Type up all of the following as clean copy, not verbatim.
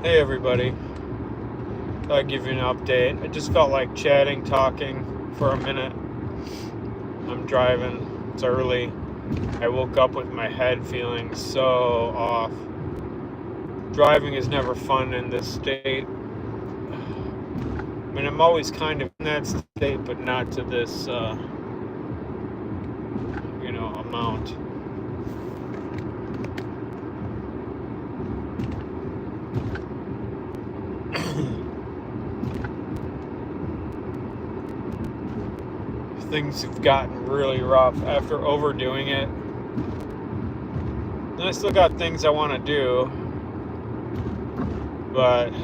Hey everybody, I'll give you an update. I just felt like chatting, talking for a minute. I'm driving, it's early. I woke up with my head feeling so off. Driving is never fun in this state. I mean, I'm always kind of in that state, but not to this, amount. Things have gotten really rough after overdoing it. And I still got things I want to do, but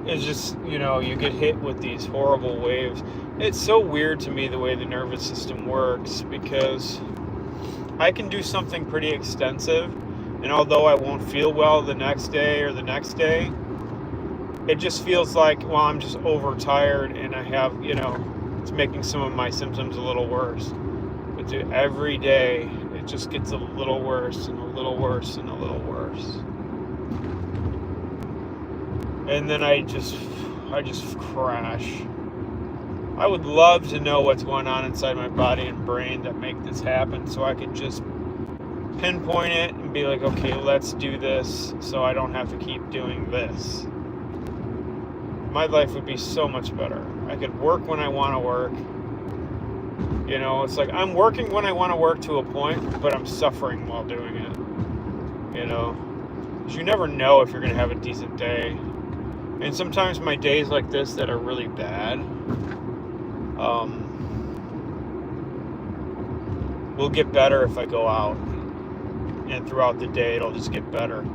it's just, you get hit with these horrible waves. It's so weird to me the way the nervous system works, because I can do something pretty extensive, and although I won't feel well the next day or the next day, it just feels like, well, I'm just overtired and I have, it's making some of my symptoms a little worse. But dude, every day it just gets a little worse and a little worse and a little worse. And then I just crash. I would love to know what's going on inside my body and brain that make this happen, so I could just pinpoint it and be like, okay, let's do this so I don't have to keep doing this. My life would be so much better. I could work when I want to work. It's like I'm working when I want to work to a point, but I'm suffering while doing it. Because you never know if you're going to have a decent day. And sometimes my days like this that are really bad will get better if I go out. And throughout the day, it'll just get better.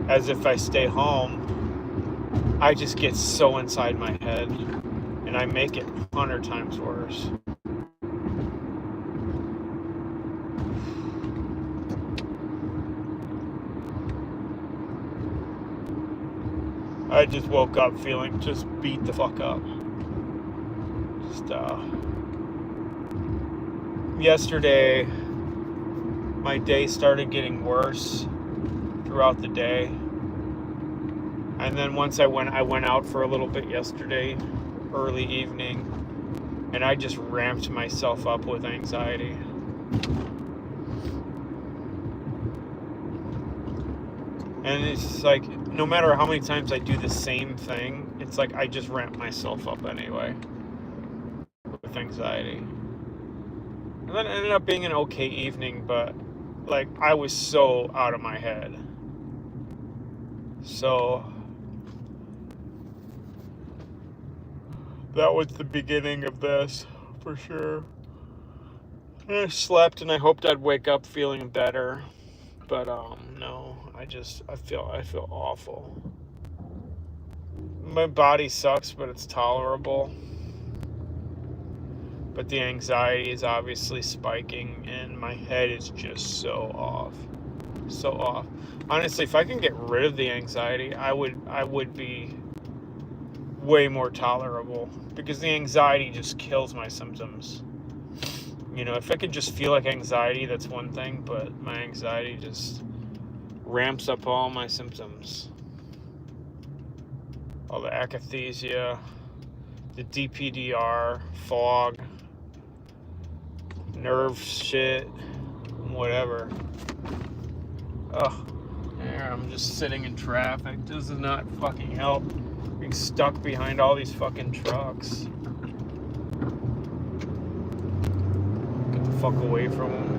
As if I stay home, I just get so inside my head, and I make it 100 times worse. I just woke up feeling just beat the fuck up. Yesterday, my day started getting worse throughout the day. And then once I went out for a little bit yesterday, early evening, and I just ramped myself up with anxiety. And it's like, no matter how many times I do the same thing, it's like I just ramp myself up anyway with anxiety. And then it ended up being an okay evening, but like I was so out of my head. So that was the beginning of this, for sure. And I slept and I hoped I'd wake up feeling better. But no, I feel awful. My body sucks, but it's tolerable. But the anxiety is obviously spiking and my head is just so off. So off. Honestly, if I can get rid of the anxiety, I would be way more tolerable, because the anxiety just kills my symptoms. If I could just feel like anxiety, that's one thing, but my anxiety just ramps up all my symptoms. All the akathisia, the DPDR, fog, nerve shit, whatever. Ugh. I'm just sitting in traffic. This does not fucking help. Being stuck behind all these fucking trucks. Get the fuck away from them.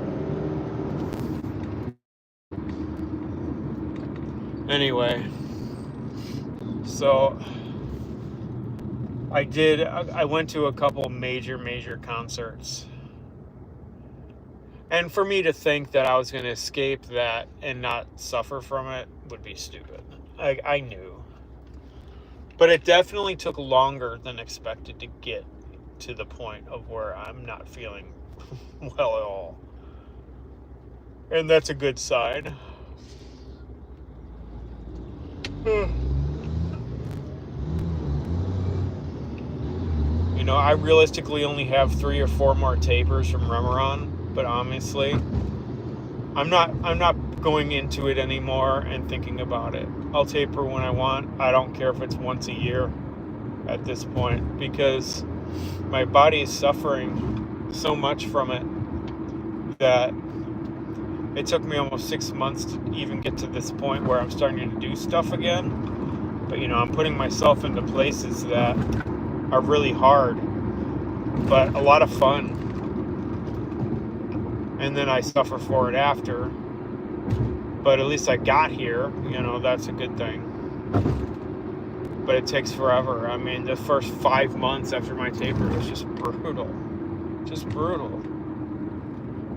Anyway, so I went to a couple major concerts. And for me to think that I was going to escape that and not suffer from it would be stupid. I knew. But it definitely took longer than expected to get to the point of where I'm not feeling well at all. And that's a good sign. I realistically only have 3 or 4 more tapers from Remeron, but honestly, I'm not going into it anymore and thinking about it. I'll taper when I want. I don't care if it's once a year at this point, because my body is suffering so much from it that it took me almost 6 months to even get to this point where I'm starting to do stuff again. But I'm putting myself into places that are really hard, but a lot of fun. And then I suffer for it after. But at least I got here, that's a good thing. But it takes forever. I mean, the first 5 months after my taper was just brutal. Just brutal.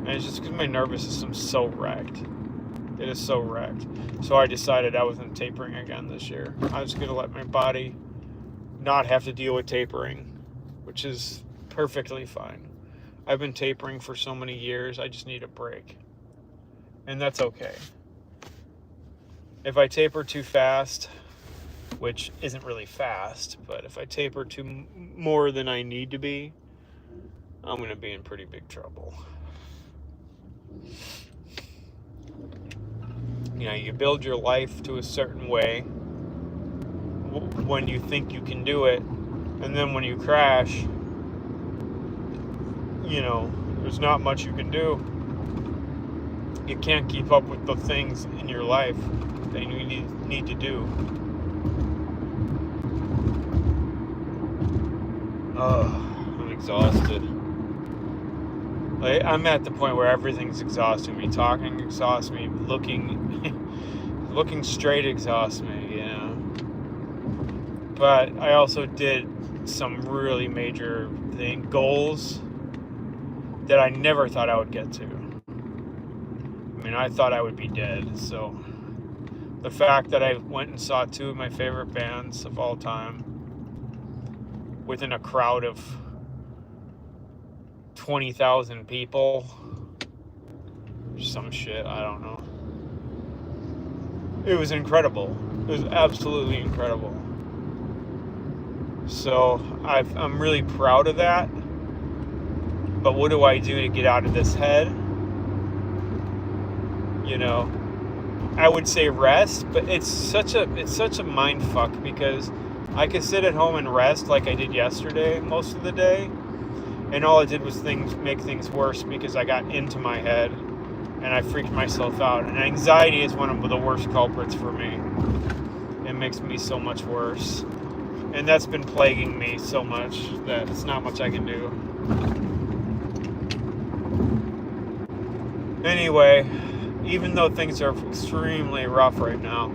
And it's just because my nervous system's so wrecked. It is so wrecked. So I decided I wasn't tapering again this year. I was going to let my body not have to deal with tapering, which is perfectly fine. I've been tapering for so many years, I just need a break. And that's okay. If I taper too fast, which isn't really fast, but if I taper too more than I need to be, I'm going to be in pretty big trouble. You build your life to a certain way when you think you can do it, and then when you crash, there's not much you can do. You can't keep up with the things in your life that you need to do. I'm exhausted. I'm at the point where everything's exhausting me. Talking exhausts me. Looking straight exhausts me. But I also did some really major goals that I never thought I would get to. I mean, I thought I would be dead. So the fact that I went and saw 2 of my favorite bands of all time within a crowd of 20,000 people, some shit, I don't know. It was incredible. It was absolutely incredible. So I'm really proud of that. But what do I do to get out of this head? I would say rest, but it's such a mind fuck, because I could sit at home and rest like I did yesterday most of the day, and all it did was make things worse, because I got into my head and I freaked myself out. And anxiety is one of the worst culprits for me. It makes me so much worse. And that's been plaguing me so much that it's not much I can do. Anyway, even though things are extremely rough right now,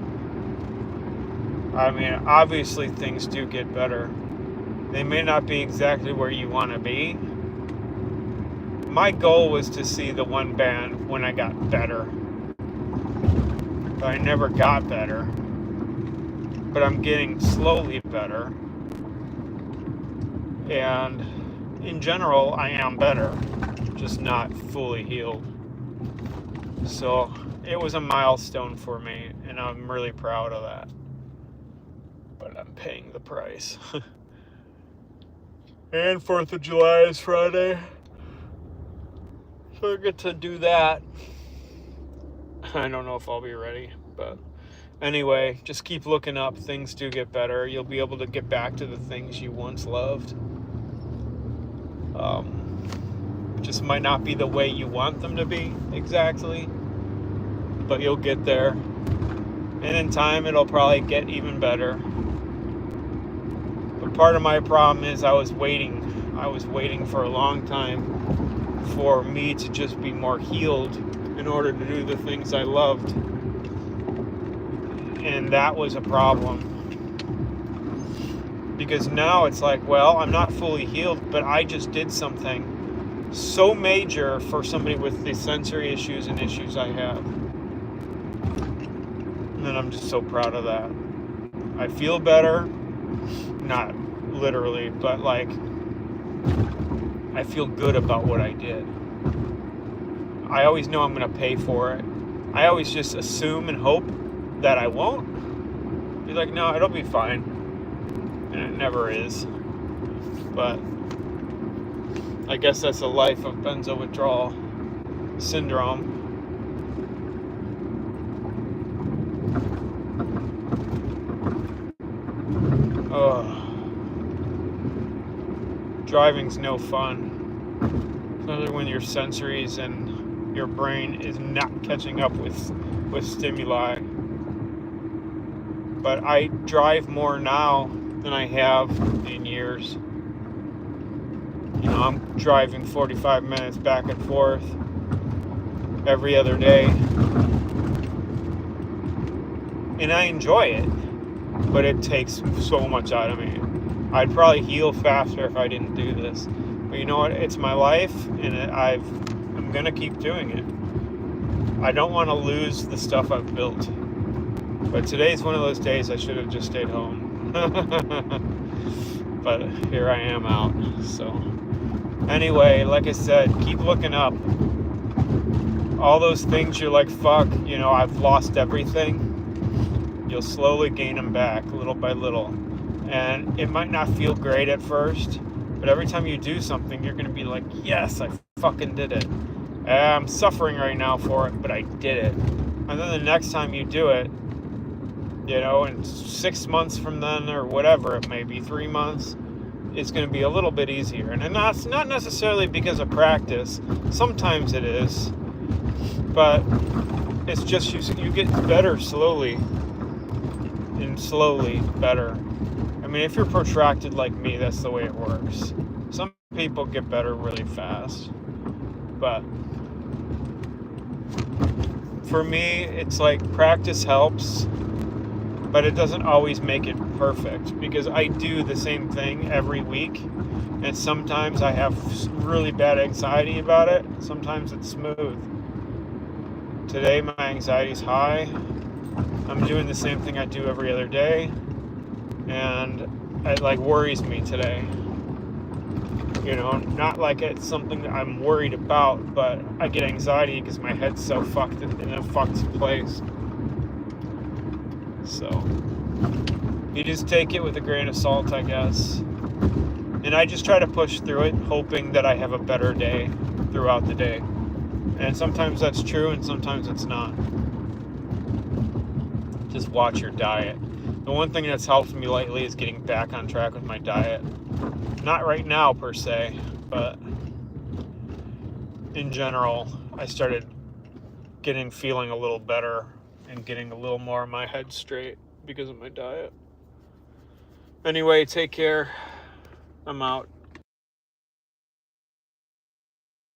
I mean, obviously things do get better. They may not be exactly where you want to be. My goal was to see the one band when I got better. But I never got better. But I'm getting slowly better. And in general, I am better. Just not fully healed. So it was a milestone for me, and I'm really proud of that. But I'm paying the price. And 4th of July is Friday. So I get to do that. I don't know if I'll be ready, but anyway, just keep looking up. Things do get better. You'll be able to get back to the things you once loved. Just might not be the way you want them to be exactly, but you'll get there. And in time, it'll probably get even better. But part of my problem is I was waiting for a long time for me to just be more healed in order to do the things I loved. And that was a problem. Because now it's like, well, I'm not fully healed, but I just did something so major for somebody with the sensory issues and issues I have. And I'm just so proud of that. I feel better. Not literally, but like, I feel good about what I did. I always know I'm going to pay for it. I always just assume and hope that I won't. Be like, no, it'll be fine. And it never is. But I guess that's a life of benzo withdrawal syndrome. driving's no fun, especially when your sensories and your brain is not catching up with stimuli. But I drive more now than I have in years. You know, I'm driving 45 minutes back and forth every other day. And I enjoy it, but it takes so much out of me. I'd probably heal faster if I didn't do this. But you know what? It's my life, and I'm going to keep doing it. I don't want to lose the stuff I've built. But today's one of those days I should have just stayed home. But here I am out. So anyway, like I said, keep looking up. All those things you're like, fuck, you know, I've lost everything. You'll slowly gain them back little by little. And it might not feel great at first, but every time you do something, you're going to be like, yes, I fucking did it. I'm suffering right now for it, but I did it. And then the next time you do it, you know, in 6 months from then, or whatever it may be, 3 months, it's going to be a little bit easier. And that's not necessarily because of practice. Sometimes it is. But it's just you get better slowly. And slowly better. I mean, if you're protracted like me, that's the way it works. Some people get better really fast. But for me, it's like practice helps, but it doesn't always make it perfect, because I do the same thing every week, and sometimes I have really bad anxiety about it. Sometimes it's smooth. Today my anxiety's high. I'm doing the same thing I do every other day, and it like worries me today. You know, not like it's something that I'm worried about, but I get anxiety because my head's so fucked in a fucked place. So you just take it with a grain of salt, I guess. And I just try to push through it, hoping that I have a better day throughout the day. And sometimes that's true, and sometimes it's not. Just watch your diet. The one thing that's helped me lately is getting back on track with my diet. Not right now per se, but in general, I started feeling a little better and getting a little more of my head straight because of my diet. Anyway, take care. I'm out.